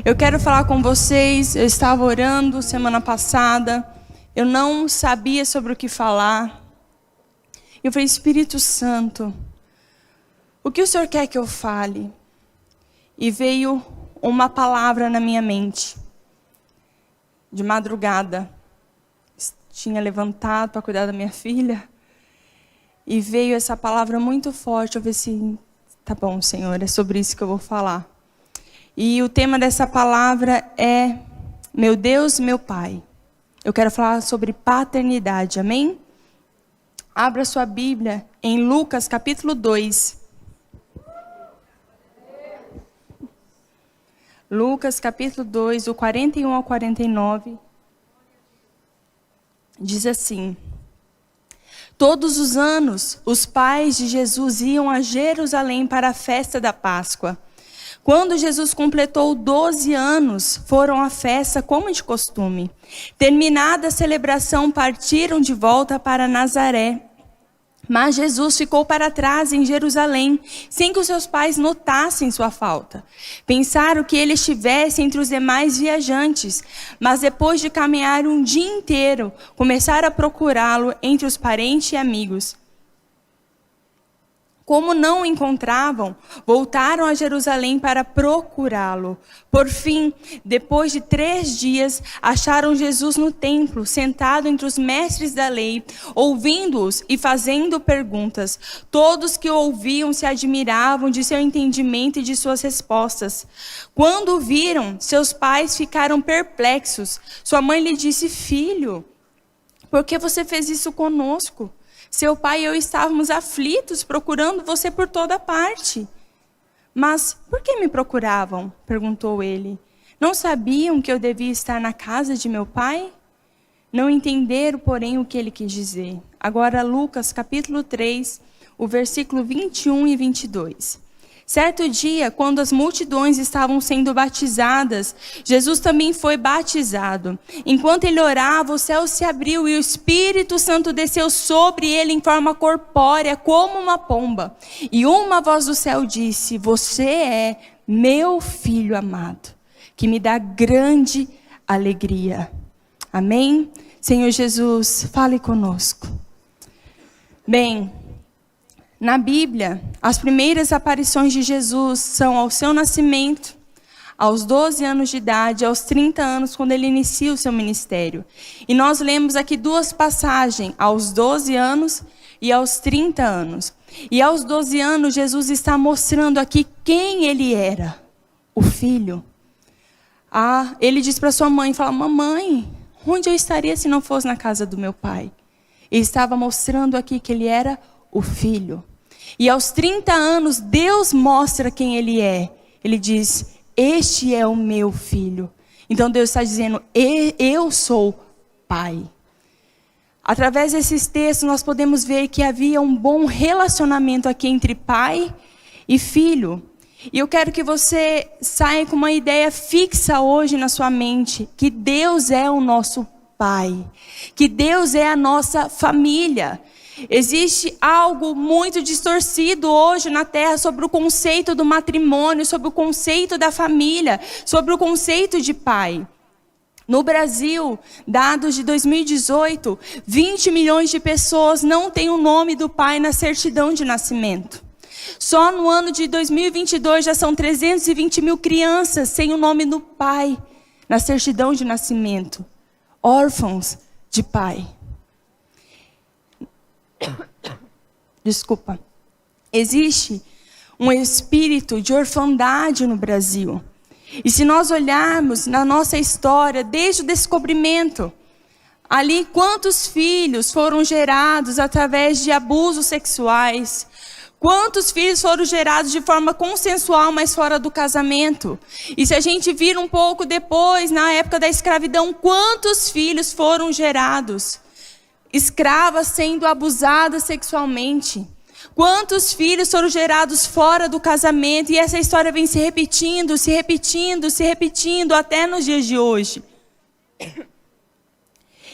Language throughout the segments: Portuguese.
Eu quero falar com vocês. Eu estava orando semana passada. Eu não sabia sobre o que falar. Eu falei, Espírito Santo, o que o Senhor quer que eu fale? E veio uma palavra na minha mente. De madrugada. Tinha levantado para cuidar da minha filha. E veio essa palavra muito forte. Eu falei assim, tá bom, Senhor, é sobre isso que eu vou falar. E o tema dessa palavra é, meu Deus, meu Pai. Eu quero falar sobre paternidade, amém? Abra sua Bíblia em Lucas capítulo 2. Lucas capítulo 2, do 41 ao 49. Diz assim: todos os anos, os pais de Jesus iam a Jerusalém para a festa da Páscoa. Quando Jesus completou 12 anos, foram à festa como de costume. Terminada a celebração, partiram de volta para Nazaré. Mas Jesus ficou para trás em Jerusalém, sem que os seus pais notassem sua falta. Pensaram que ele estivesse entre os demais viajantes, mas depois de caminhar um dia inteiro, começaram a procurá-lo entre os parentes e amigos. Como não o encontravam, voltaram a Jerusalém para procurá-lo. Por fim, depois de 3 dias, acharam Jesus no templo, sentado entre os mestres da lei, ouvindo-os e fazendo perguntas. Todos que o ouviam se admiravam de seu entendimento e de suas respostas. Quando o viram, seus pais ficaram perplexos. Sua mãe lhe disse, filho, por que você fez isso conosco? Seu pai e eu estávamos aflitos, procurando você por toda parte. Mas por que me procuravam? Perguntou ele. Não sabiam que eu devia estar na casa de meu pai? Não entenderam, porém, o que ele quis dizer. Agora, Lucas, capítulo 3, o versículo 21 e 22. Certo dia, quando as multidões estavam sendo batizadas, Jesus também foi batizado. Enquanto ele orava, o céu se abriu e o Espírito Santo desceu sobre ele em forma corpórea, como uma pomba. E uma voz do céu disse, você é meu filho amado, que me dá grande alegria. Amém? Senhor Jesus, fale conosco. Bem, na Bíblia, as primeiras aparições de Jesus são ao seu nascimento, aos 12 anos de idade, aos 30 anos, quando ele inicia o seu ministério. E nós lemos aqui 2 passagens, aos 12 anos e aos 30 anos. E aos 12 anos, Jesus está mostrando aqui quem ele era, o Filho. Ele diz para sua mãe, fala, mamãe, onde eu estaria se não fosse na casa do meu pai? Ele estava mostrando aqui que ele era o Filho. E aos 30 anos, Deus mostra quem ele é. Ele diz, este é o meu filho. Então Deus está dizendo, eu sou pai. Através desses textos, nós podemos ver que havia um bom relacionamento aqui entre pai e filho. E eu quero que você saia com uma ideia fixa hoje na sua mente, que Deus é o nosso pai, que Deus é a nossa família. Existe algo muito distorcido hoje na Terra sobre o conceito do matrimônio, sobre o conceito da família, sobre o conceito de pai. No Brasil, dados de 2018, 20 milhões de pessoas não têm o nome do pai na certidão de nascimento. Só no ano de 2022 já são 320 mil crianças sem o nome do pai na certidão de nascimento. Órfãos de pai. Desculpa. Existe um espírito de orfandade no Brasil. E se nós olharmos na nossa história, desde o descobrimento, ali quantos filhos foram gerados através de abusos sexuais, quantos filhos foram gerados de forma consensual, mas fora do casamento. E se a gente vir um pouco depois, na época da escravidão, quantos filhos foram gerados? Escravas sendo abusadas sexualmente. Quantos filhos foram gerados fora do casamento? E essa história vem se repetindo, se repetindo, se repetindo até nos dias de hoje.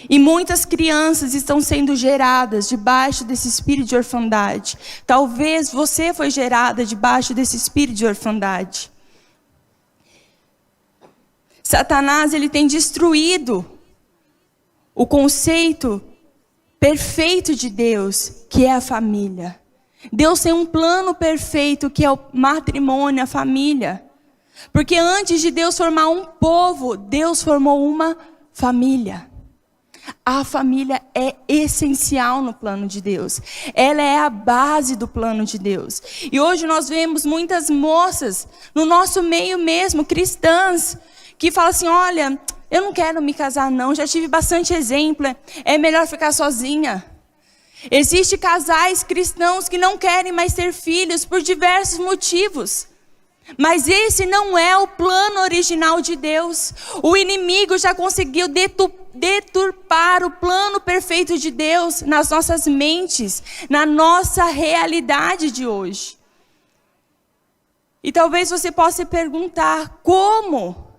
E muitas crianças estão sendo geradas debaixo desse espírito de orfandade. Talvez você foi gerada debaixo desse espírito de orfandade. Satanás, ele tem destruído o conceito perfeito de Deus, que é a família. Deus tem um plano perfeito, que é o matrimônio, a família. Porque antes de Deus formar um povo, Deus formou uma família. A família é essencial no plano de Deus. Ela é a base do plano de Deus. E hoje nós vemos muitas moças no nosso meio mesmo, cristãs, que falam assim, olha, eu não quero me casar não, já tive bastante exemplo, é melhor ficar sozinha. Existem casais cristãos que não querem mais ter filhos por diversos motivos. Mas esse não é o plano original de Deus. O inimigo já conseguiu deturpar o plano perfeito de Deus nas nossas mentes, na nossa realidade de hoje. E talvez você possa se perguntar, como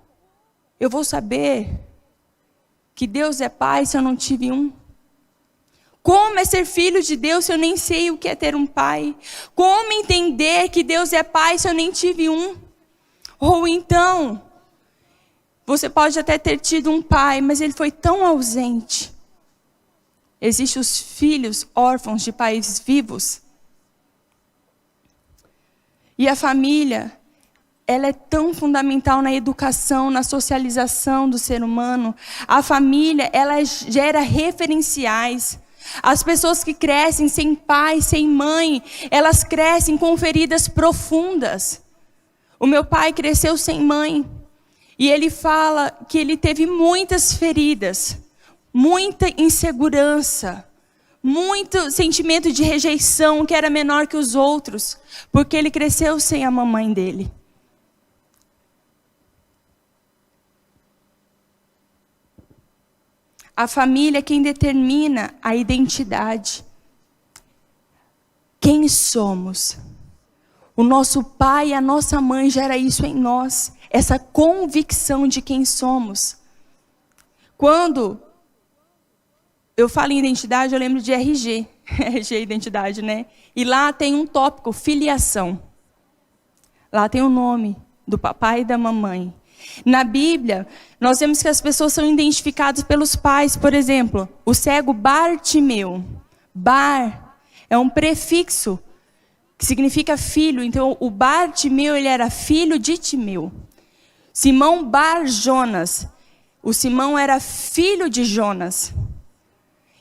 eu vou saber que Deus é pai se eu não tive um? Como é ser filho de Deus se eu nem sei o que é ter um pai? Como entender que Deus é pai se eu nem tive um? Ou então, você pode até ter tido um pai, mas ele foi tão ausente. Existem os filhos órfãos de pais vivos. E a família, ela é tão fundamental na educação, na socialização do ser humano. A família, ela gera referenciais. As pessoas que crescem sem pai, sem mãe, elas crescem com feridas profundas. O meu pai cresceu sem mãe. E ele fala que ele teve muitas feridas, muita insegurança, muito sentimento de rejeição, que era menor que os outros, porque ele cresceu sem a mamãe dele. A família é quem determina a identidade. Quem somos? O nosso pai e a nossa mãe gera isso em nós, essa convicção de quem somos. Quando eu falo em identidade, eu lembro de RG, RG identidade, né? E lá tem um tópico, filiação. Lá tem o nome do papai e da mamãe. Na Bíblia, nós vemos que as pessoas são identificadas pelos pais. Por exemplo, o cego Bartimeu. Bar é um prefixo que significa filho. Então, o Bartimeu, ele era filho de Timeu. Simão Bar Jonas. O Simão era filho de Jonas.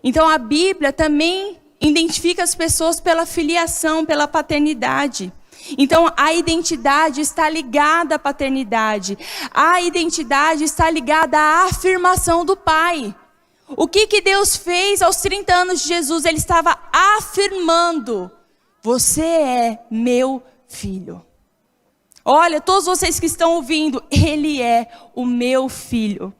Então, a Bíblia também identifica as pessoas pela filiação, pela paternidade. Então, a identidade está ligada à paternidade. A identidade está ligada à afirmação do pai. O que Deus fez aos 30 anos de Jesus? Ele estava afirmando: você é meu filho. Olha, todos vocês que estão ouvindo, ele é o meu filho.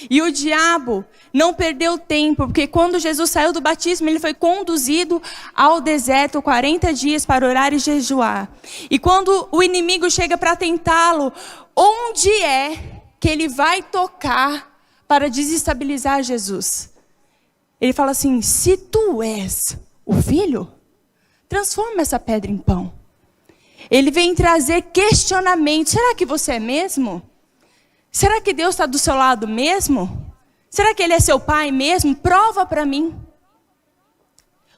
E o diabo não perdeu tempo, porque quando Jesus saiu do batismo, ele foi conduzido ao deserto 40 dias para orar e jejuar. E quando o inimigo chega para tentá-lo, onde é que ele vai tocar para desestabilizar Jesus? Ele fala assim: se tu és o filho, transforma essa pedra em pão. Ele vem trazer questionamento. Será que você é mesmo? Será que Deus está do seu lado mesmo? Será que Ele é seu pai mesmo? Prova para mim.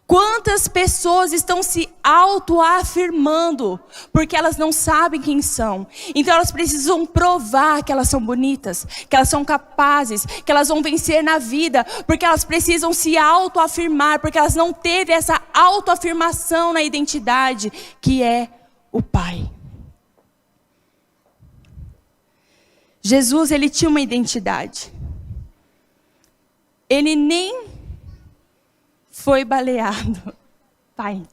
Quantas pessoas estão se autoafirmando porque elas não sabem quem são? Então elas precisam provar que elas são bonitas, que elas são capazes, que elas vão vencer na vida, porque elas precisam se autoafirmar, porque elas não teve essa autoafirmação na identidade que é o pai. Jesus, ele tinha uma identidade. Ele nem foi baleado. Pai.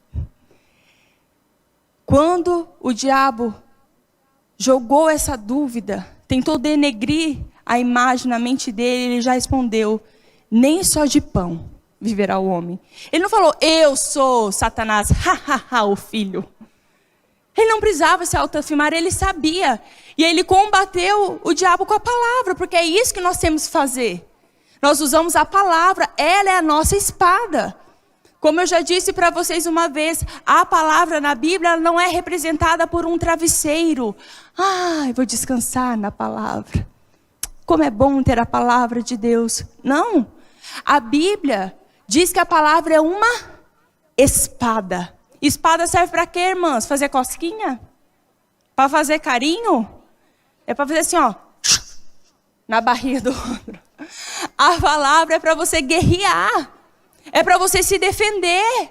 Quando o diabo jogou essa dúvida, tentou denegrir a imagem na mente dele, ele já respondeu: nem só de pão viverá o homem. Ele não falou: eu sou Satanás, o filho. Ele não precisava se autoafirmar, ele sabia. E ele combateu o diabo com a palavra, porque é isso que nós temos que fazer. Nós usamos a palavra, ela é a nossa espada. Como eu já disse para vocês uma vez, a palavra na Bíblia não é representada por um travesseiro. Eu vou descansar na palavra. Como é bom ter a palavra de Deus. Não. A Bíblia diz que a palavra é uma espada. Espada serve para quê, irmãs? Fazer cosquinha? Para fazer carinho? É para fazer assim, ó, na barriga do outro. A palavra é para você guerrear. É para você se defender.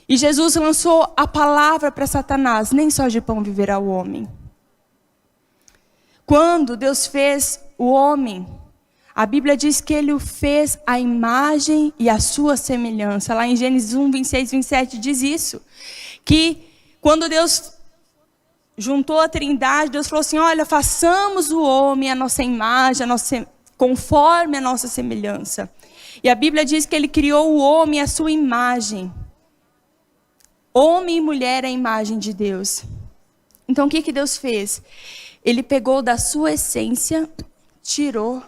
E Jesus lançou a palavra para Satanás. Nem só de pão viverá o homem. Quando Deus fez o homem, a Bíblia diz que ele o fez à imagem e à sua semelhança. Lá em Gênesis 1, 26, 27 diz isso. Que quando Deus juntou a trindade, Deus falou assim, olha, façamos o homem à nossa imagem, conforme a nossa semelhança. E a Bíblia diz que ele criou o homem à sua imagem. Homem e mulher à imagem de Deus. Então o que Deus fez? Ele pegou da sua essência, tirou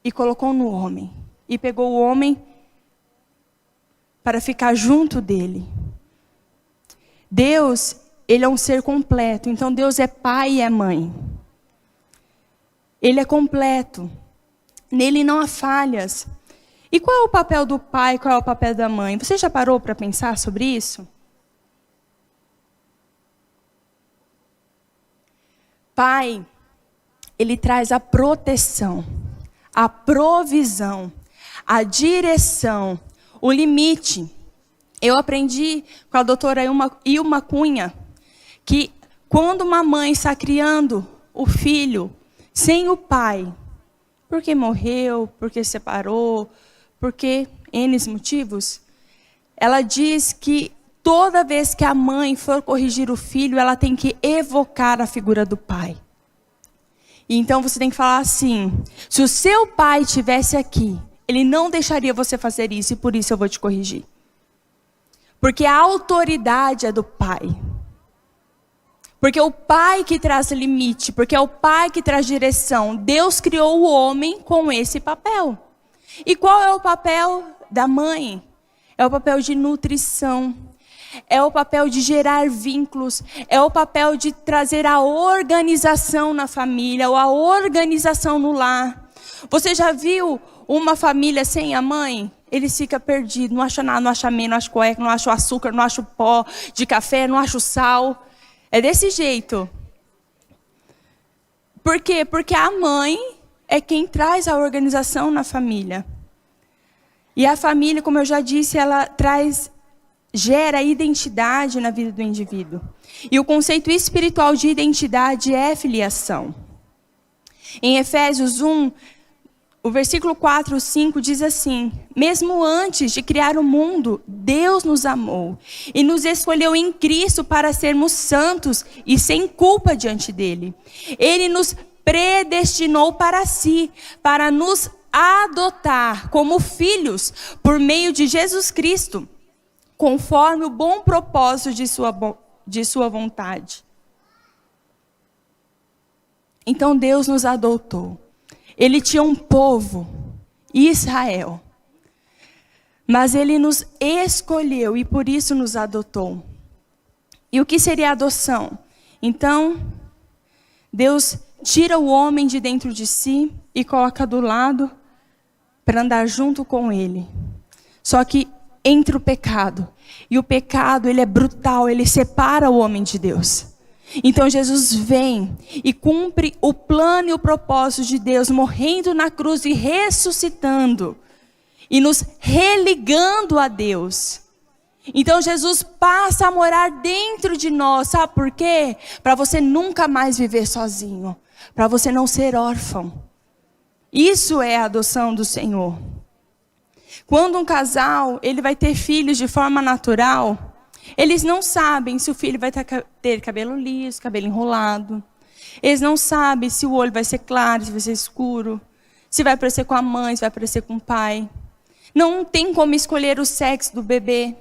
e colocou no homem. E pegou o homem para ficar junto dele. Deus, ele é um ser completo. Então Deus é pai e é mãe. Ele é completo. Nele não há falhas. E qual é o papel do pai, qual é o papel da mãe? Você já parou para pensar sobre isso? Pai, ele traz a proteção, a provisão, a direção, o limite. Eu aprendi com a doutora Ilma Cunha que quando uma mãe está criando o filho sem o pai, porque morreu, porque separou, porque N motivos, ela diz que toda vez que a mãe for corrigir o filho, ela tem que evocar a figura do pai. E então você tem que falar assim, se o seu pai estivesse aqui, ele não deixaria você fazer isso e por isso eu vou te corrigir. Porque a autoridade é do pai. Porque é o pai que traz limite, porque é o pai que traz direção. Deus criou o homem com esse papel. E qual é o papel da mãe? É o papel de nutrição. É o papel de gerar vínculos. É o papel de trazer a organização na família, ou a organização no lar. Você já viu uma família sem a mãe? Ele fica perdido, não acha nada, não acha meio, não acha cueca, não acha o açúcar, não acha o pó de café, não acha o sal. É desse jeito. Por quê? Porque a mãe é quem traz a organização na família. E a família, como eu já disse, ela gera identidade na vida do indivíduo. E o conceito espiritual de identidade é filiação. Em Efésios 1, o versículo 4, 5 diz assim: mesmo antes de criar o mundo, Deus nos amou e nos escolheu em Cristo para sermos santos e sem culpa diante dele. Ele nos predestinou para si, para nos adotar como filhos por meio de Jesus Cristo, conforme o bom propósito de sua vontade. Então Deus nos adotou. Ele tinha um povo, Israel. Mas ele nos escolheu e por isso nos adotou. E o que seria a adoção? Então, Deus tira o homem de dentro de si e coloca do lado para andar junto com ele. Só que entra o pecado. E o pecado, ele é brutal, ele separa o homem de Deus. Então Jesus vem e cumpre o plano e o propósito de Deus, morrendo na cruz e ressuscitando. E nos religando a Deus. Então Jesus passa a morar dentro de nós, sabe por quê? Para você nunca mais viver sozinho. Para você não ser órfão. Isso é a adoção do Senhor. Quando um casal, ele vai ter filhos de forma natural, eles não sabem se o filho vai ter cabelo liso, cabelo enrolado. Eles não sabem se o olho vai ser claro, se vai ser escuro. Se vai parecer com a mãe, se vai parecer com o pai. Não tem como escolher o sexo do bebê.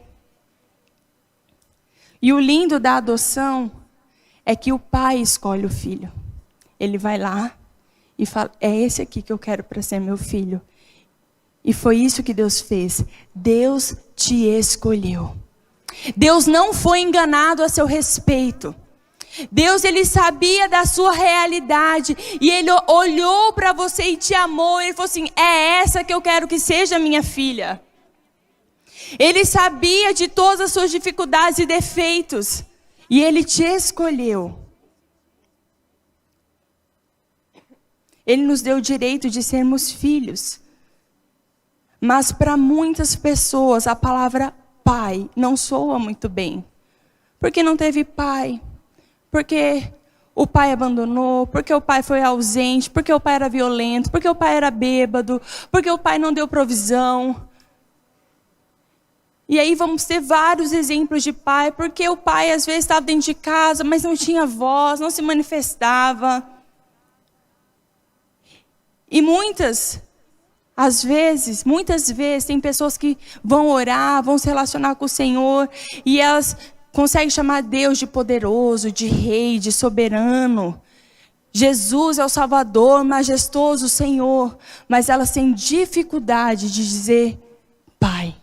E o lindo da adoção é que o pai escolhe o filho. Ele vai lá e fala, é esse aqui que eu quero para ser meu filho. E foi isso que Deus fez. Deus te escolheu. Deus não foi enganado a seu respeito. Deus, Ele sabia da sua realidade. E Ele olhou para você e te amou. Ele falou assim, é essa que eu quero que seja minha filha. Ele sabia de todas as suas dificuldades e defeitos. E Ele te escolheu. Ele nos deu o direito de sermos filhos. Mas para muitas pessoas a palavra pai não soa muito bem. Porque não teve pai. Porque o pai abandonou. Porque o pai foi ausente. Porque o pai era violento. Porque o pai era bêbado. Porque o pai não deu provisão. E aí vamos ter vários exemplos de pai. Porque o pai às vezes estava dentro de casa, mas não tinha voz, não se manifestava. E muitas vezes, tem pessoas que vão orar, vão se relacionar com o Senhor, e elas conseguem chamar Deus de poderoso, de rei, de soberano. Jesus é o Salvador, majestoso Senhor, mas elas têm dificuldade de dizer, Pai.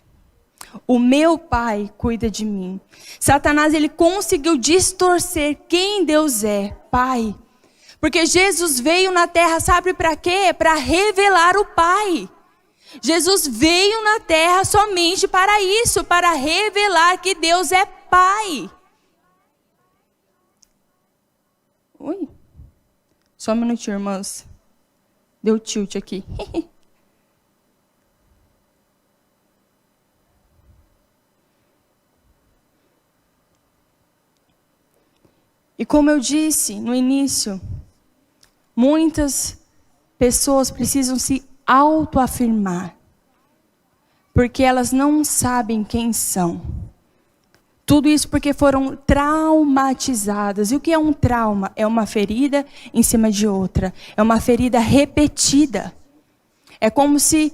O meu Pai cuida de mim. Satanás, ele conseguiu distorcer quem Deus é, Pai. Porque Jesus veio na terra, sabe para quê? Para revelar o Pai. Jesus veio na terra somente para isso, para revelar que Deus é Pai. Ui, só um minutinho, irmãs. Deu tilt aqui. E como eu disse no início, muitas pessoas precisam se autoafirmar, porque elas não sabem quem são. Tudo isso porque foram traumatizadas. E o que é um trauma? É uma ferida em cima de outra. É uma ferida repetida. É como se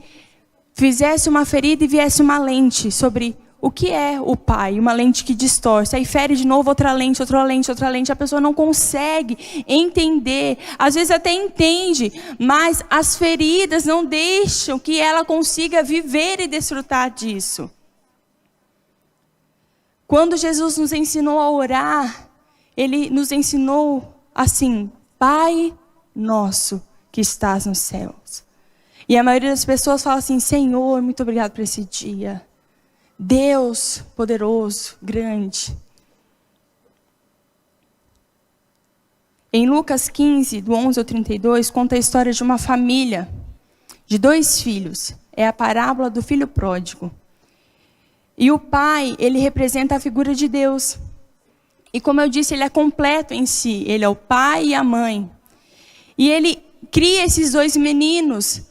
fizesse uma ferida e viesse uma lente sobre o que é o pai, uma lente que distorce, aí fere de novo outra lente, a pessoa não consegue entender, às vezes até entende, mas as feridas não deixam que ela consiga viver e desfrutar disso. Quando Jesus nos ensinou a orar, Ele nos ensinou assim, Pai nosso que estás nos céus. E a maioria das pessoas fala assim, Senhor, muito obrigado por esse dia. Deus poderoso, grande. Em Lucas 15, do 11 ao 32, conta a história de uma família, de 2 filhos. É a parábola do filho pródigo. E o pai, ele representa a figura de Deus. E como eu disse, ele é completo em si. Ele é o pai e a mãe. E ele cria esses 2 meninos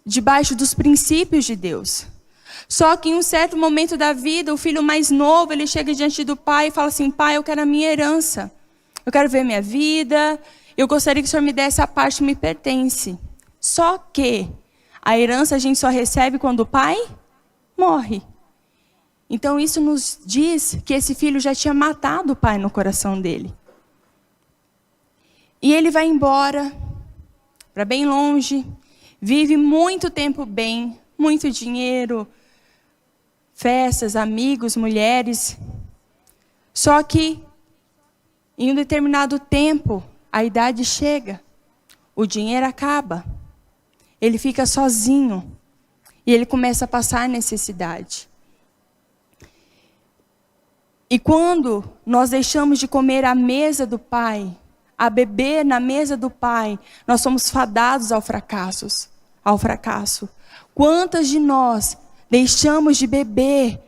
debaixo dos princípios de Deus. Só que em um certo momento da vida, o filho mais novo, ele chega diante do pai e fala assim, pai, eu quero a minha herança. Eu quero ver minha vida. Eu gostaria que o senhor me desse a parte que me pertence. Só que a herança a gente só recebe quando o pai morre. Então isso nos diz que esse filho já tinha matado o pai no coração dele. E ele vai embora para bem longe, vive muito tempo bem, muito dinheiro, festas, amigos, mulheres. Só que em um determinado tempo, a idade chega, o dinheiro acaba, ele fica sozinho e ele começa a passar necessidade. E quando nós deixamos de comer à mesa do Pai, a beber na mesa do Pai, nós somos fadados ao fracasso. Quantas de nós deixamos de beber,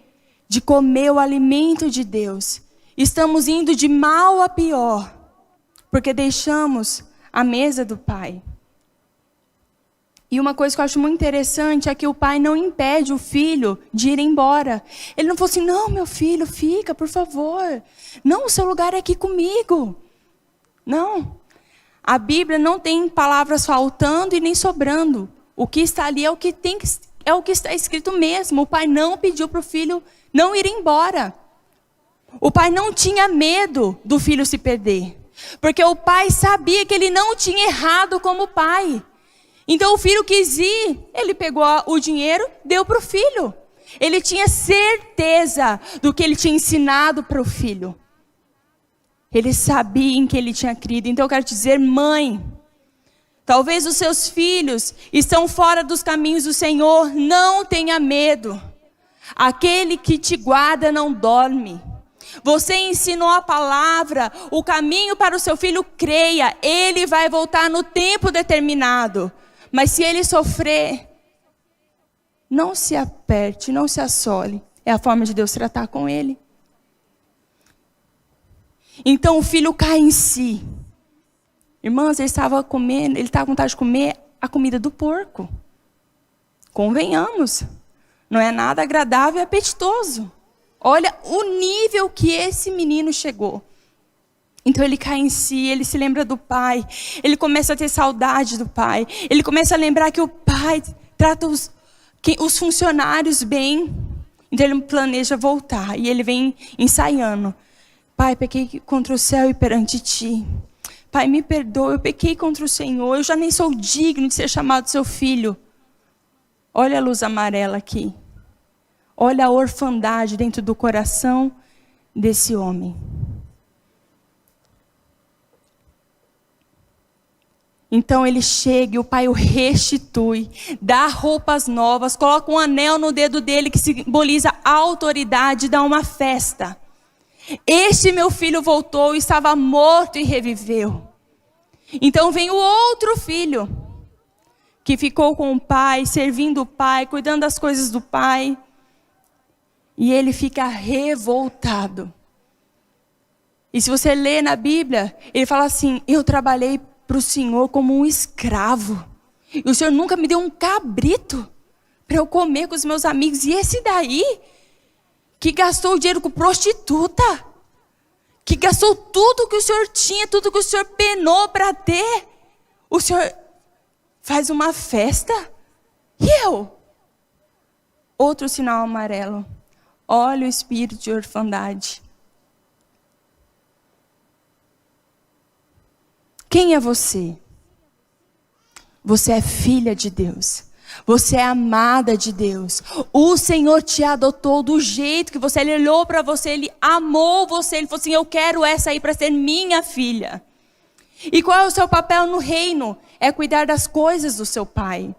de comer o alimento de Deus? Estamos indo de mal a pior, porque deixamos a mesa do Pai. E uma coisa que eu acho muito interessante é que o pai não impede o filho de ir embora. Ele não falou assim, não, meu filho, fica, por favor. Não, o seu lugar é aqui comigo. Não. A Bíblia não tem palavras faltando e nem sobrando. O que está ali é o que está escrito mesmo. O pai não pediu para o filho não ir embora. O pai não tinha medo do filho se perder. Porque o pai sabia que ele não tinha errado como pai. Então o filho quis ir, ele pegou o dinheiro, deu para o filho. Ele tinha certeza do que ele tinha ensinado para o filho. Ele sabia em que ele tinha crido. Então eu quero te dizer, mãe, talvez os seus filhos estão fora dos caminhos do Senhor, não tenha medo. Aquele que te guarda não dorme. Você ensinou a palavra, o caminho para o seu filho, creia, ele vai voltar no tempo determinado. Mas se ele sofrer, não se aperte, não se assole. É a forma de Deus tratar com ele. Então o filho cai em si. Irmãs, ele estava com vontade de comer a comida do porco. Convenhamos, não é nada agradável e apetitoso. Olha o nível que esse menino chegou. Então ele cai em si, ele se lembra do pai, ele começa a ter saudade do pai, ele começa a lembrar que o pai trata os funcionários bem. Então ele planeja voltar e ele vem ensaiando. Pai, pequei contra o céu e perante ti. Pai, me perdoa, eu pequei contra o Senhor, eu já nem sou digno de ser chamado seu filho. Olha a luz amarela aqui. Olha a orfandade dentro do coração desse homem. Então ele chega e o pai o restitui, dá roupas novas, coloca um anel no dedo dele que simboliza a autoridade, dá uma festa. Este meu filho voltou, estava morto e reviveu. Então vem o outro filho, que ficou com o pai, servindo o pai, cuidando das coisas do pai. E ele fica revoltado. E se você lê na Bíblia, ele fala assim, eu trabalhei para o Senhor como um escravo. E o Senhor nunca me deu um cabrito para eu comer com os meus amigos. E esse daí, que gastou o dinheiro com prostituta, que gastou tudo que o Senhor tinha, tudo que o Senhor penou para ter, o Senhor faz uma festa. E eu? Outro sinal amarelo. Olha o espírito de orfandade. Quem é você? Você é filha de Deus. Você é amada de Deus. O Senhor te adotou do jeito que você. Ele olhou para você, Ele amou você. Ele falou assim, eu quero essa aí para ser minha filha. E qual é o seu papel no reino? É cuidar das coisas do seu pai.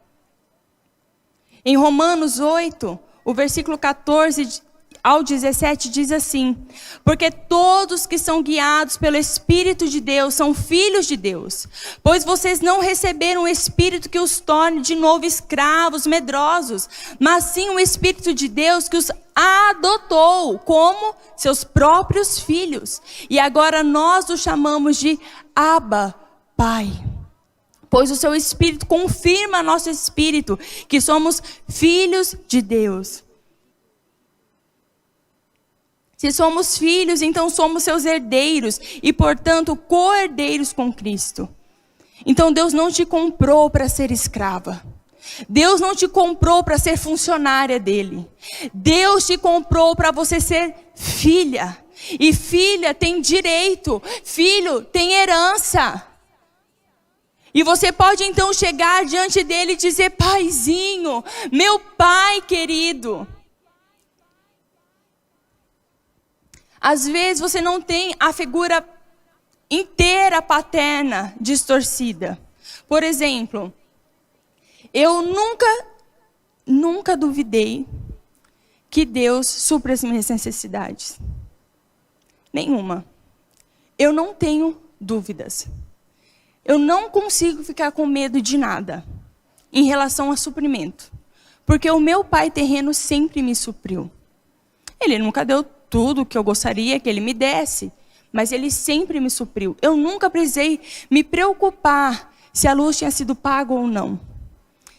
Em Romanos 8, o versículo 14 ao 17 diz assim, porque todos que são guiados pelo Espírito de Deus são filhos de Deus, pois vocês não receberam um espírito que os torne de novo escravos, medrosos, mas sim o Espírito de Deus que os adotou como seus próprios filhos. E agora nós os chamamos de Abba, Pai. Pois o seu Espírito confirma nosso Espírito que somos filhos de Deus. Se somos filhos, então somos seus herdeiros e, portanto, co-herdeiros com Cristo. Então Deus não te comprou para ser escrava. Deus não te comprou para ser funcionária dele. Deus te comprou para você ser filha. E filha tem direito, filho tem herança. E você pode então chegar diante dele e dizer, paizinho, meu pai querido. Às vezes você não tem a figura inteira paterna distorcida. Por exemplo, eu nunca duvidei que Deus supra as minhas necessidades. Nenhuma. Eu não tenho dúvidas. Eu não consigo ficar com medo de nada em relação a suprimento. Porque o meu pai terreno sempre me supriu. Ele nunca deu tudo que eu gostaria que ele me desse, mas ele sempre me supriu. Eu nunca precisei me preocupar se a luz tinha sido paga ou não,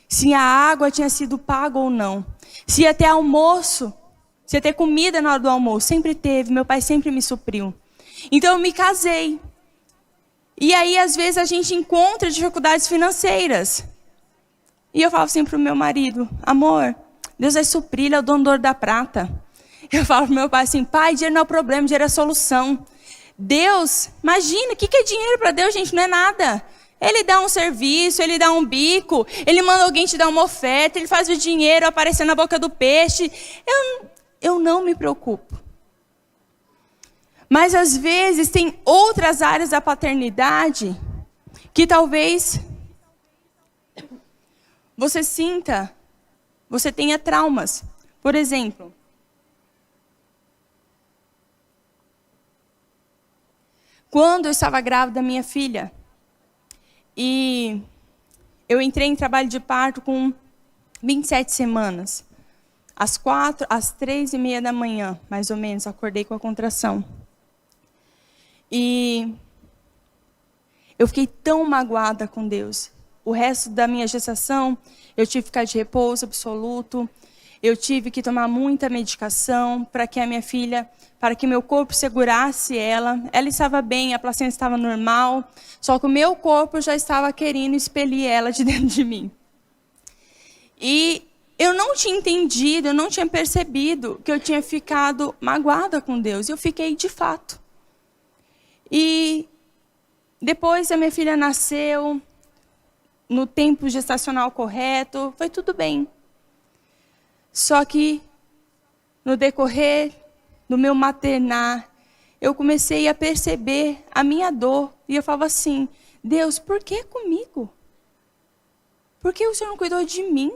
se a água tinha sido paga ou não, se ia ter almoço, se ia ter comida na hora do almoço. Sempre teve, meu pai sempre me supriu. Então eu me casei. E aí às vezes a gente encontra dificuldades financeiras. E eu falo assim para o meu marido, amor, Deus vai suprir, ele é o dono do ouro da prata. Eu falo para o meu pai assim, pai, dinheiro não é o problema, dinheiro é a solução. Deus, imagina, o que é dinheiro para Deus, gente? Não é nada. Ele dá um serviço, ele dá um bico, ele manda alguém te dar uma oferta, ele faz o dinheiro aparecer na boca do peixe. Eu não me preocupo. Mas às vezes tem outras áreas da paternidade que talvez você sinta, você tenha traumas. Por exemplo, quando eu estava grávida da minha filha, e eu entrei em trabalho de parto com 27 semanas. Às 3h30 da manhã, mais ou menos, acordei com a contração. E eu fiquei tão magoada com Deus. O resto da minha gestação, eu tive que ficar de repouso absoluto. Eu tive que tomar muita medicação para que a minha filha, para que meu corpo segurasse ela. Ela estava bem, a placenta estava normal, só que o meu corpo já estava querendo expelir ela de dentro de mim. E eu não tinha entendido, eu não tinha percebido que eu tinha ficado magoada com Deus. Eu fiquei de fato. E depois a minha filha nasceu, no tempo gestacional correto, foi tudo bem. Só que, no decorrer do meu maternar, eu comecei a perceber a minha dor. E eu falava assim, Deus, por que comigo? Por que o Senhor não cuidou de mim?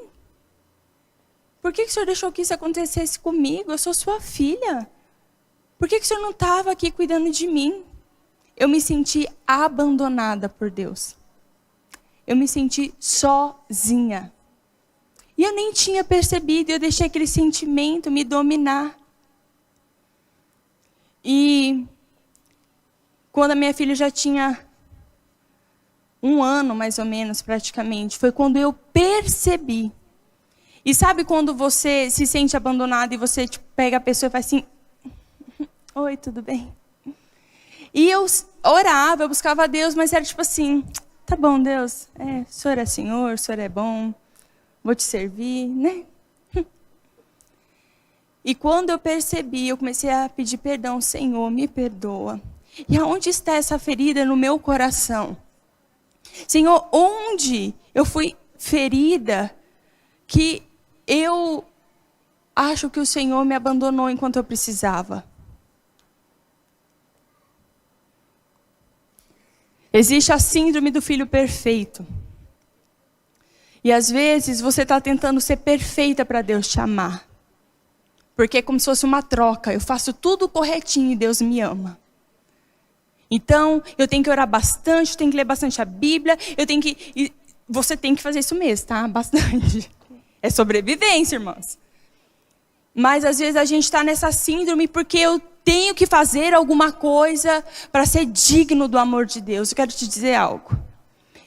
Por que o Senhor deixou que isso acontecesse comigo? Eu sou sua filha. Por que o Senhor não estava aqui cuidando de mim? Eu me senti abandonada por Deus. Eu me senti sozinha. E eu nem tinha percebido, eu deixei aquele sentimento me dominar. E quando a minha filha já tinha 1 ano, mais ou menos, praticamente, foi quando eu percebi. E sabe quando você se sente abandonado e você pega a pessoa e faz assim, oi, tudo bem? E eu orava, eu buscava a Deus, mas era tipo assim, tá bom, Deus, o Senhor é Senhor, o Senhor é bom. Vou te servir, né? E quando eu percebi, eu comecei a pedir perdão. Senhor, me perdoa. E aonde está essa ferida no meu coração? Senhor, onde eu fui ferida que eu acho que o Senhor me abandonou enquanto eu precisava? Existe a síndrome do filho perfeito. E às vezes você está tentando ser perfeita para Deus te amar. Porque é como se fosse uma troca. Eu faço tudo corretinho e Deus me ama. Então, eu tenho que orar bastante, tenho que ler bastante a Bíblia. Você tem que fazer isso mesmo, tá? Bastante. É sobrevivência, irmãos. Mas às vezes a gente está nessa síndrome porque eu tenho que fazer alguma coisa para ser digno do amor de Deus. Eu quero te dizer algo.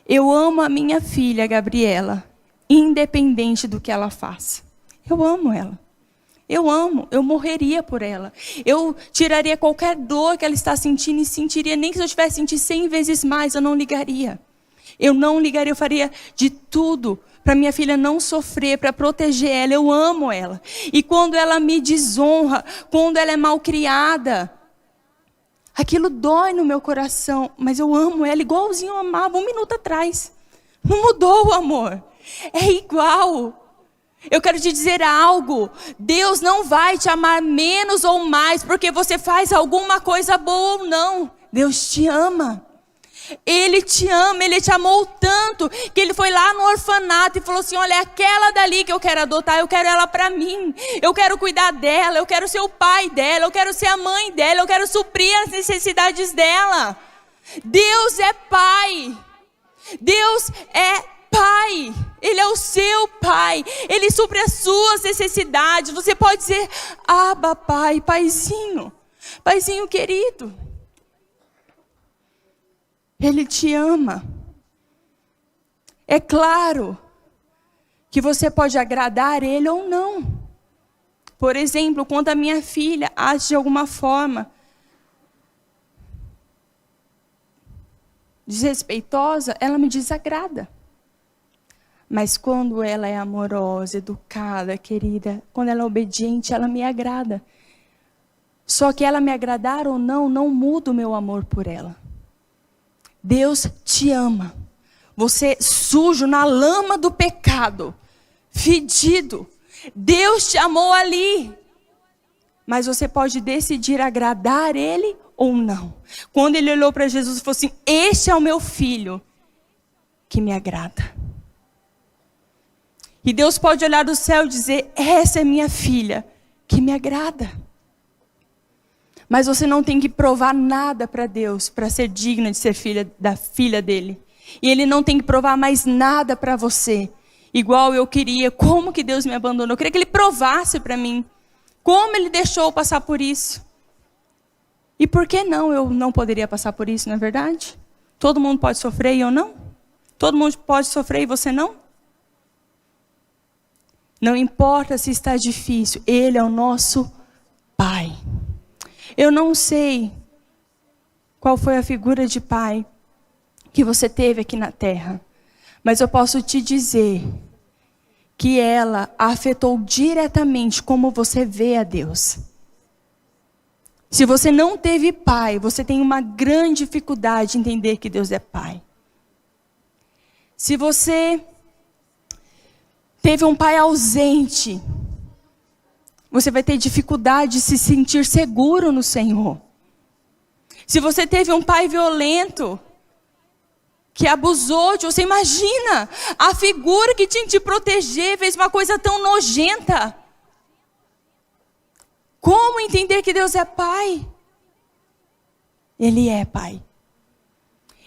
Eu amo a minha filha, Gabriela, independente do que ela faça. Eu amo ela. Eu amo, eu morreria por ela. Eu tiraria qualquer dor que ela está sentindo e sentiria, nem que se eu tivesse sentido 100 vezes mais, eu não ligaria. Eu não ligaria, eu faria de tudo para minha filha não sofrer, para proteger ela. Eu amo ela. E quando ela me desonra, quando ela é malcriada, aquilo dói no meu coração, mas eu amo ela igualzinho eu amava 1 minuto atrás. Não mudou o amor. É igual. Eu quero te dizer algo. Deus não vai te amar menos ou mais porque você faz alguma coisa boa ou não. Deus te ama. Ele te ama, Ele te amou tanto que Ele foi lá no orfanato e falou assim, olha, é aquela dali que eu quero adotar, eu quero ela para mim. Eu quero cuidar dela, eu quero ser o pai dela, eu quero ser a mãe dela, eu quero suprir as necessidades dela. Deus é pai. Deus é pai. Ele é o seu pai. Ele supre as suas necessidades. Você pode dizer, Abba, pai, paizinho. Paizinho querido. Ele te ama. É claro que você pode agradar Ele ou não. Por exemplo, quando a minha filha age de alguma forma desrespeitosa, ela me desagrada. Mas quando ela é amorosa, educada, querida, quando ela é obediente, ela me agrada. Só que ela me agradar ou não, não muda o meu amor por ela. Deus te ama. você sujo na lama do pecado, fedido. Deus te amou ali. Mas você pode decidir agradar Ele ou não. Quando ele olhou para Jesus e falou assim: este é o meu filho que me agrada. E Deus pode olhar do céu e dizer: essa é minha filha que me agrada. Mas você não tem que provar nada para Deus para ser digna de ser filha dele. E Ele não tem que provar mais nada para você. Igual eu queria. Como que Deus me abandonou? Eu queria que Ele provasse para mim. Como Ele deixou eu passar por isso? E por que não eu não poderia passar por isso, não é verdade? Todo mundo pode sofrer e eu não? Todo mundo pode sofrer e você não? Não importa se está difícil, Ele é o nosso Pai. Eu não sei qual foi a figura de pai que você teve aqui na terra, mas eu posso te dizer que ela afetou diretamente como você vê a Deus. Se você não teve pai, você tem uma grande dificuldade de entender que Deus é pai. Se você teve um pai ausente, você vai ter dificuldade de se sentir seguro no Senhor. Se você teve um pai violento, que abusou de você, imagina, a figura que tinha que te proteger fez uma coisa tão nojenta. Como entender que Deus é pai? Ele é pai.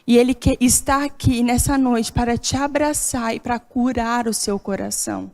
E Ele está aqui nessa noite para te abraçar e para curar o seu coração.